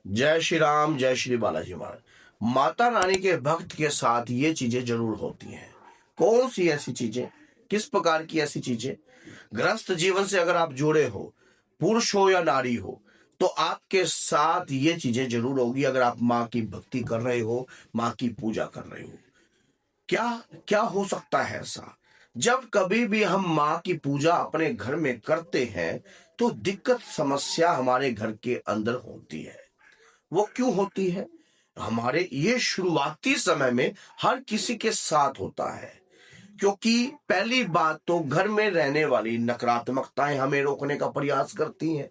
जय श्री राम, जय श्री बालाजी महाराज। माता रानी के भक्त के साथ ये चीजें जरूर होती हैं। कौन सी ऐसी चीजें, किस प्रकार की ऐसी चीजें? गृहस्थ जीवन से अगर आप जुड़े हो, पुरुष हो या नारी हो, तो आपके साथ ये चीजें जरूर होगी। अगर आप माँ की भक्ति कर रहे हो, माँ की पूजा कर रहे हो, क्या क्या हो सकता है ऐसा? जब कभी भी हम माँ की पूजा अपने घर में करते हैं तो दिक्कत समस्या हमारे घर के अंदर होती है। वो क्यों होती है? हमारे ये शुरुआती समय में हर किसी के साथ होता है, क्योंकि पहली बात तो घर में रहने वाली नकारात्मकताएं हमें रोकने का प्रयास करती हैं।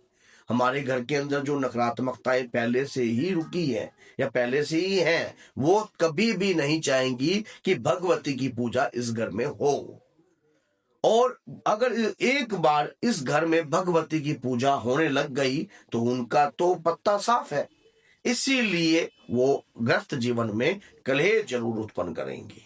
हमारे घर के अंदर जो नकारात्मकताएं पहले से ही रुकी है या पहले से ही हैं, वो कभी भी नहीं चाहेंगी कि भगवती की पूजा इस घर में हो। और अगर एक बार इस घर में भगवती की पूजा होने लग गई तो उनका तो पत्ता साफ है। इसीलिए वो ग्रस्त जीवन में कलह जरूर उत्पन्न करेंगी,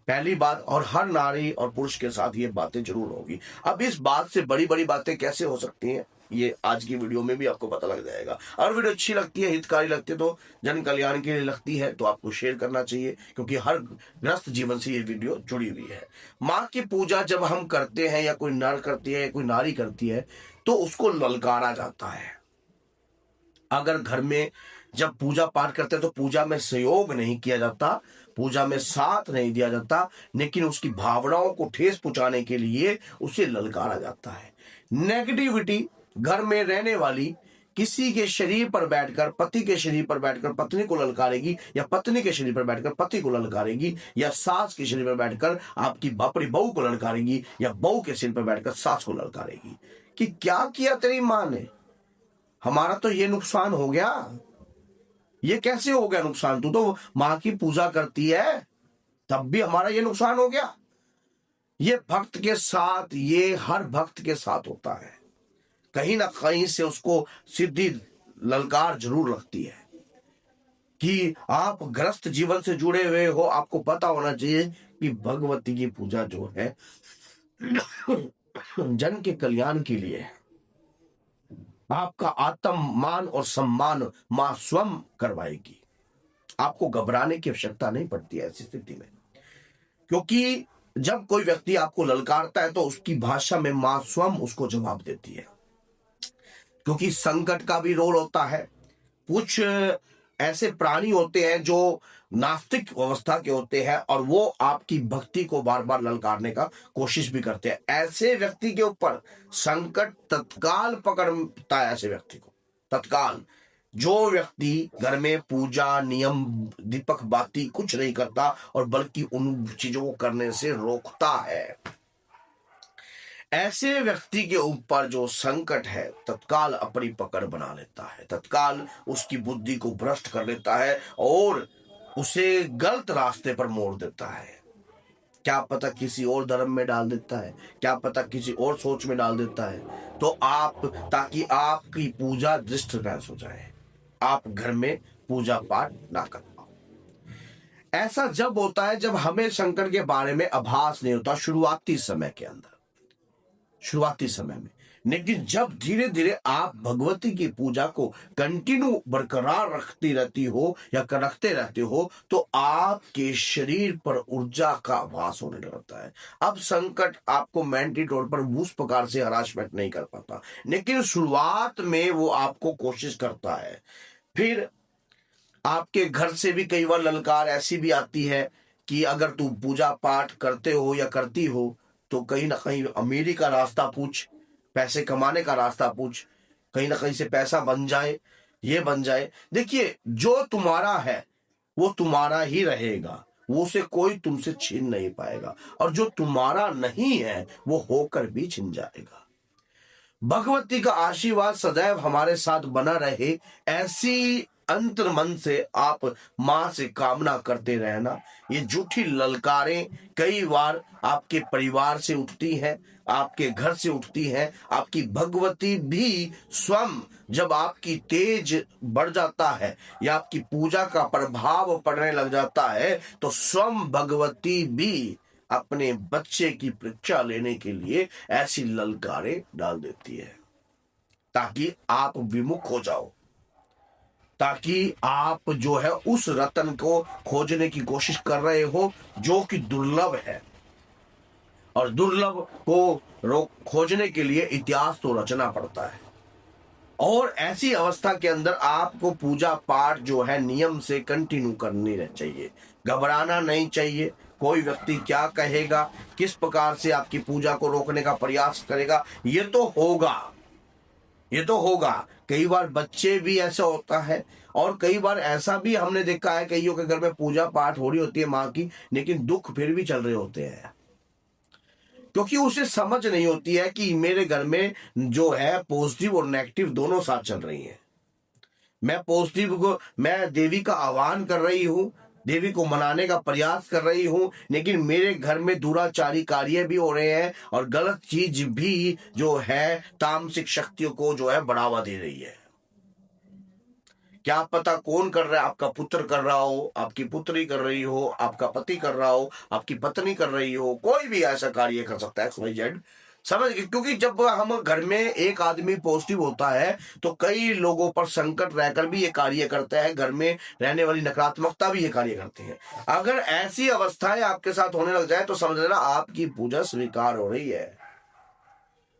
पहली बात। और हर नारी और पुरुष के साथ ये बातें जरूर होगी। अब इस बात से बड़ी बड़ी बातें कैसे हो सकती हैं, ये आज की वीडियो में भी आपको पता लग जाएगा। और वीडियो अच्छी लगती है, हितकारी लगती है, तो जन कल्याण के लिए लगती है, तो आपको शेयर करना चाहिए, क्योंकि हर ग्रस्त जीवन से ये वीडियो जुड़ी हुई है। माँ की पूजा जब हम करते हैं, या कोई नर करती है या कोई नारी करती है, तो उसको ललकारा जाता है। अगर घर में जब पूजा पाठ करते हैं तो पूजा में सहयोग नहीं किया जाता, पूजा में साथ नहीं दिया जाता, लेकिन उसकी भावनाओं को ठेस पहुंचाने के लिए उसे ललकारा जाता है। नेगेटिविटी घर में रहने वाली किसी के शरीर पर बैठकर, पति के शरीर पर बैठकर पत्नी को ललकारेगी, या पत्नी के शरीर पर बैठकर पति को ललकारेगी, या सास के शरीर पर बैठकर आपकी अपनी बहू को ललकारेगी, या बहू के सिर पर बैठकर सास को ललकारेगी कि क्या किया तेरी माँ ने, हमारा तो ये नुकसान हो गया। ये कैसे हो गया नुकसान? तू तो माँ की पूजा करती है, तब भी हमारा ये नुकसान हो गया। ये भक्त के साथ, ये हर भक्त के साथ होता है। कहीं ना कहीं से उसको सीधी ललकार जरूर लगती है कि आप ग्रस्त जीवन से जुड़े हुए हो। आपको पता होना चाहिए कि भगवती की पूजा जो है जन के कल्याण के लिए है। आपका आत्म मान और सम्मान मां स्वयं करवाएगी। आपको घबराने की आवश्यकता नहीं पड़ती है ऐसी स्थिति में, क्योंकि जब कोई व्यक्ति आपको ललकारता है तो उसकी भाषा में मां स्वयं उसको जवाब देती है। क्योंकि संकट का भी रोल होता है। कुछ ऐसे प्राणी होते हैं जो नास्तिक अवस्था के होते हैं, और वो आपकी भक्ति को बार बार ललकारने का कोशिश भी करते हैं। ऐसे व्यक्ति के ऊपर संकट तत्काल पकड़ता है, ऐसे व्यक्ति को तत्काल। जो व्यक्ति घर में पूजा, नियम, दीपक बाती कुछ नहीं करता, और बल्कि उन चीजों को करने से रोकता है, ऐसे व्यक्ति के ऊपर जो संकट है तत्काल अपनी पकड़ बना लेता है, तत्काल उसकी बुद्धि को भ्रष्ट कर लेता है और उसे गलत रास्ते पर मोड़ देता है। क्या पता किसी और धर्म में डाल देता है, क्या पता किसी और सोच में डाल देता है, तो आप, ताकि आपकी पूजा दृष्ट हो जाए, आप घर में पूजा पाठ ना कर पाओ। ऐसा जब होता है जब हमें संकट के बारे में आभास नहीं होता, शुरुआती समय के अंदर, शुरुआती समय में। लेकिन जब धीरे धीरे आप भगवती की पूजा को कंटिन्यू बरकरार रखती रहती हो या रखते रहते हो, तो आपके शरीर पर ऊर्जा का आभास होने लगता है। अब संकट आपको मेंटली तौर पर उस प्रकार से हरासमेंट नहीं कर पाता, लेकिन शुरुआत में वो आपको कोशिश करता है। फिर आपके घर से भी कई बार ललकार ऐसी भी आती है कि अगर तू पूजा पाठ करते हो या करती हो तो कहीं ना कहीं अमीरी का रास्ता पूछ, पैसे कमाने का रास्ता पूछ, कहीं ना कहीं से पैसा बन जाए, ये बन जाए। देखिए, जो तुम्हारा है वो तुम्हारा ही रहेगा, वो उसे कोई तुमसे छीन नहीं पाएगा, और जो तुम्हारा नहीं है वो होकर भी छिन जाएगा। भगवती का आशीर्वाद सदैव हमारे साथ बना रहे, ऐसी अंतर मन से आप मां से कामना करते रहना। ये झूठी ललकारें कई बार आपके परिवार से उठती हैं, आपके घर से उठती हैं। आपकी भगवती भी स्वयं, जब आपकी तेज बढ़ जाता है या आपकी पूजा का प्रभाव पड़ने लग जाता है, तो स्वयं भगवती भी अपने बच्चे की परीक्षा लेने के लिए ऐसी ललकारें डाल देती है, ताकि आप विमुख हो जाओ। ताकि आप जो है उस रत्न को खोजने की कोशिश कर रहे हो जो कि दुर्लभ है, और दुर्लभ को खोजने के लिए इतिहास तो रचना पड़ता है। और ऐसी अवस्था के अंदर आपको पूजा पाठ जो है नियम से कंटिन्यू करनी चाहिए, घबराना नहीं चाहिए। कोई व्यक्ति क्या कहेगा, किस प्रकार से आपकी पूजा को रोकने का प्रयास करेगा, ये तो होगा। कई बार बच्चे भी ऐसा होता है, और कई बार ऐसा भी हमने देखा है कईयों के घर में पूजा पाठ हो रही होती है माँ की, लेकिन दुख फिर भी चल रहे होते हैं, क्योंकि उसे समझ नहीं होती है कि मेरे घर में जो है पॉजिटिव और नेगेटिव दोनों साथ चल रही हैं। मैं पॉजिटिव को, मैं देवी का आह्वान कर रही हूँ, देवी को मनाने का प्रयास कर रही हूँ, लेकिन मेरे घर में दुराचारी कार्य भी हो रहे हैं और गलत चीज भी जो है तामसिक शक्तियों को जो है बढ़ावा दे रही है। क्या पता कौन कर रहा है, आपका पुत्र कर रहा हो, आपकी पुत्री कर रही हो, आपका पति कर रहा हो, आपकी पत्नी कर रही हो, कोई भी ऐसा कार्य कर सकता है XYZ, समझ गए। क्योंकि जब हम घर में एक आदमी पॉजिटिव होता है तो कई लोगों पर संकट रहकर भी ये कार्य करता है, घर में रहने वाली नकारात्मकता भी ये कार्य करती है। अगर ऐसी अवस्थाएं आपके साथ होने लग जाए तो समझ लेना आपकी पूजा स्वीकार हो रही है।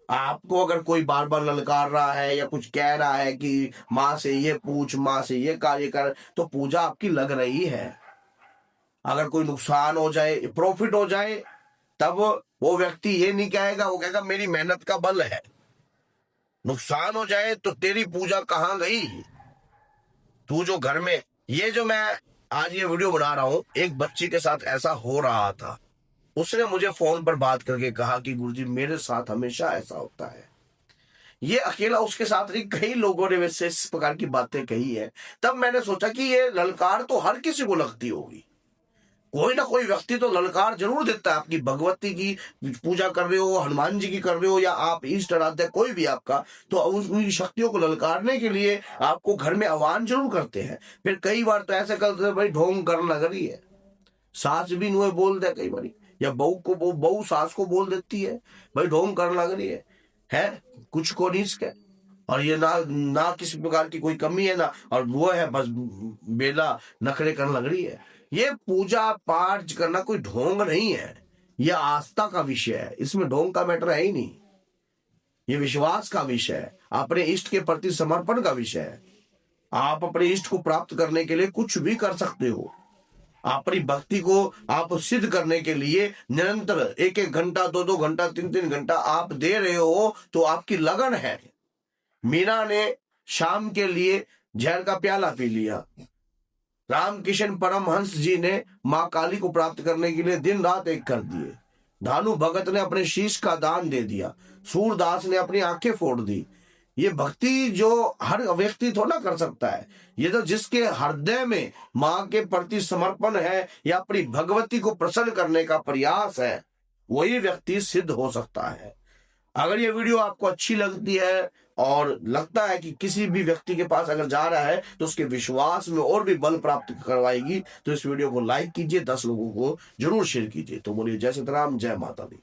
आपको अगर कोई बार बार ललकार रहा है या कुछ कह रहा है कि माँ से ये पूछ, माँ से ये कार्य कर, तो पूजा आपकी लग रही है। अगर कोई नुकसान हो जाए, प्रॉफिट हो जाए, तब वो व्यक्ति ये नहीं कहेगा, वो कहेगा मेरी मेहनत का बल है। नुकसान हो जाए तो तेरी पूजा कहाँ गई? तू जो घर में, ये जो मैं आज ये वीडियो बना रहा हूं, एक बच्ची के साथ ऐसा हो रहा था। उसने मुझे फोन पर बात करके कहा कि गुरुजी मेरे साथ हमेशा ऐसा होता है। ये अकेला उसके साथ नहीं, कई लोगों ने वैसे इस प्रकार की बातें कही है। तब मैंने सोचा कि ये ललकार तो हर किसी को लगती होगी, कोई ना कोई व्यक्ति तो ललकार जरूर देता है। आपकी भगवती की पूजा कर रहे हो, हनुमान जी की कर रहे हो, या आप इष्ट आराध्य कोई भी आपका, तो उन शक्तियों को ललकारने के लिए आपको घर में आह्वान जरूर करते हैं। फिर कई बार तो ऐसे करते हैं, भाई ढोंग करने लग रही है, सास भी नुए बोल दे कई बार, या बहू सास को बोल देती है, भाई ढोंग करने लग रही है कुछ को नहीं इसके, और ये ना किसी प्रकार की कोई कमी है ना, और वो है बस बेला नखरे करने लग रही है। ये पूजा पाठ करना कोई ढोंग नहीं है, ये आस्था का विषय है, इसमें ढोंग का मैटर है ही नहीं। ये विश्वास का विषय है, अपने इष्ट के प्रति समर्पण का विषय है। आप अपने इष्ट को प्राप्त करने के लिए कुछ भी कर सकते हो। अपनी भक्ति को आप सिद्ध करने के लिए निरंतर 1-1 घंटा, 2-2 घंटा, 3-3 घंटा आप दे रहे हो, तो आपकी लगन है। मीरा ने शाम के लिए जहर का प्याला पी लिया, रामकिशन परमहंस जी ने मां काली को प्राप्त करने के लिए दिन रात एक कर दिए, धानु भगत ने अपने शीश का दान दे दिया, सूरदास ने अपनी आंखें फोड़ दी। ये भक्ति जो हर व्यक्ति थोड़ा कर सकता है, ये तो जिसके हृदय में मां के प्रति समर्पण है या अपनी भगवती को प्रसन्न करने का प्रयास है, वही व्यक्ति सिद्ध हो सकता है। अगर ये वीडियो आपको अच्छी लगती है और लगता है कि किसी भी व्यक्ति के पास अगर जा रहा है तो उसके विश्वास में और भी बल प्राप्त करवाएगी, तो इस वीडियो को लाइक कीजिए, 10 लोगों को जरूर शेयर कीजिए। तो बोलिए जय सीताराम, जय माता दी।